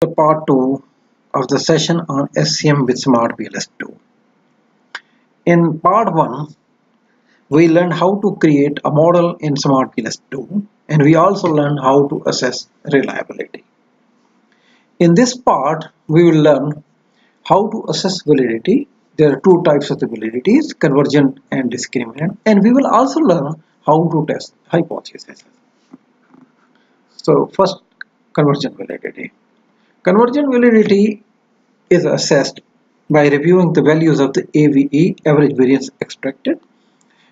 The part 2 of the session on SEM with SmartPLS2. In part 1, we learned how to create a model in SmartPLS2 and we also learned how to assess reliability. In this part, we will learn how to assess validity. There are two types of the validities, convergent and discriminant, and we will also learn how to test hypotheses. So first, convergent validity. Convergent validity is assessed by reviewing the values of the AVE, average variance expected,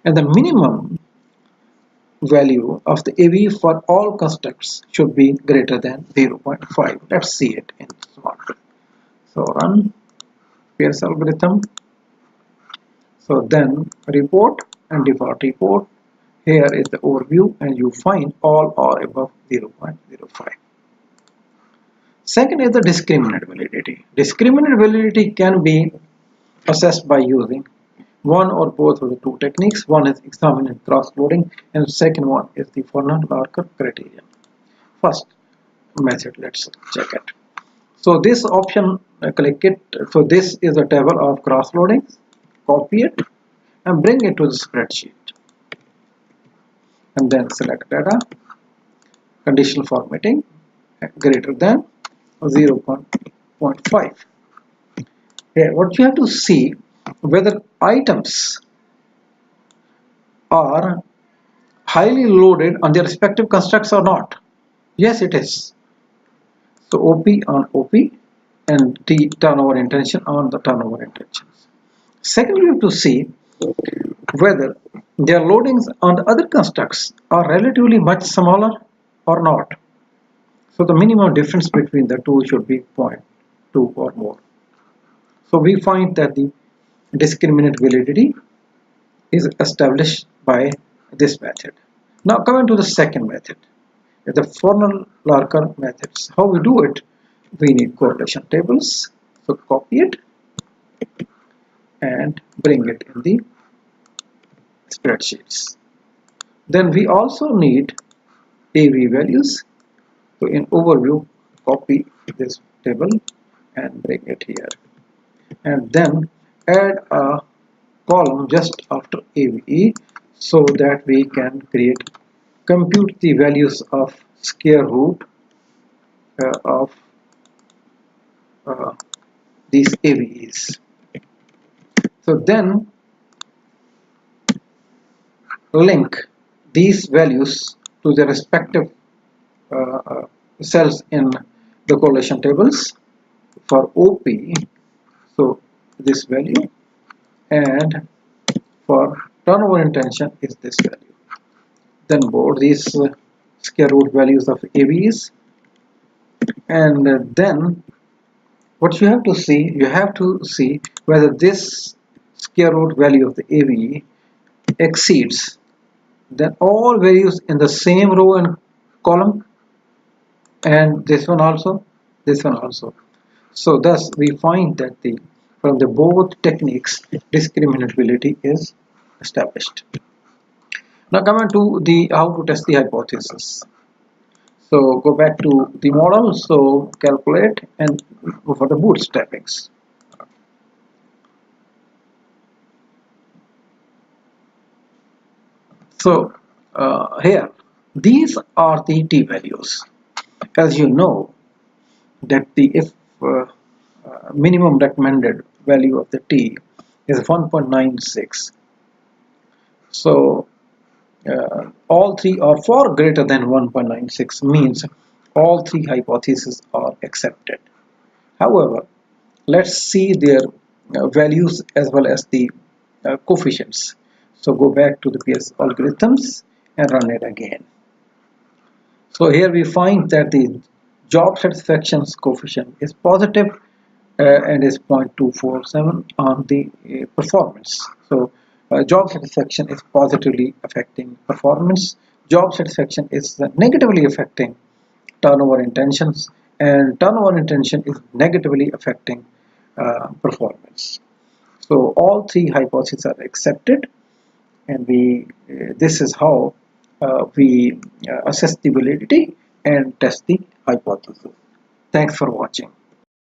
and the minimum value of the AVE for all constructs should be greater than 0.5. Let's see it in SmartPLS. So run Pierce algorithm. So then report and default report. Here is the overview and you find all are above 0.05. Second is the discriminant validity. Discriminant validity can be assessed by using one or both of the two techniques. One is examined cross-loading and the second one is the Fornal-Larker criterion. First method, let's check it. So this option, click it. So this is a table of cross-loadings. Copy it and bring it to the spreadsheet. And then select data, conditional formatting greater than 0.5. Here, what you have to see whether items are highly loaded on their respective constructs or not. Yes, it is. So OP on OP and T turnover intention on the turnover intentions. Second, you have to see whether their loadings on the other constructs are relatively much smaller or not. So the minimum difference between the two should be 0.2 or more. So we find that the discriminant validity is established by this method. Now coming to the second method, the Fornal-Larker methods. How we do it? We need correlation tables. So copy it and bring it in the spreadsheets. Then we also need AV values. So in overview, copy this table and bring it here. And then add a column just after AVE so that we can compute the values of square root of these AVEs. So then link these values to the respective cells in the correlation tables. For OP, so this value, and for turnover intention is this value. Then board these square root values of AVs, and then what you have to see whether this square root value of the AVE exceeds then all values in the same row and column, and this one also. So thus we find that from the both techniques discriminant validity is established. Now coming to the how to test the hypothesis. So go back to the model, so calculate and go for the bootstrappings. So here these are the t values. As you know that if minimum recommended value of the t is 1.96, so all three are far greater than 1.96 means all three hypotheses are accepted. However, let's see their values as well as the coefficients. So go back to the PS algorithms and run it again. So here we find that the job satisfaction coefficient is positive and is 0.247 on the performance. So job satisfaction is positively affecting performance. Job satisfaction is negatively affecting turnover intentions, and turnover intention is negatively affecting performance. So all three hypotheses are accepted, and this is how we assess the validity and test the hypothesis. Thanks for watching.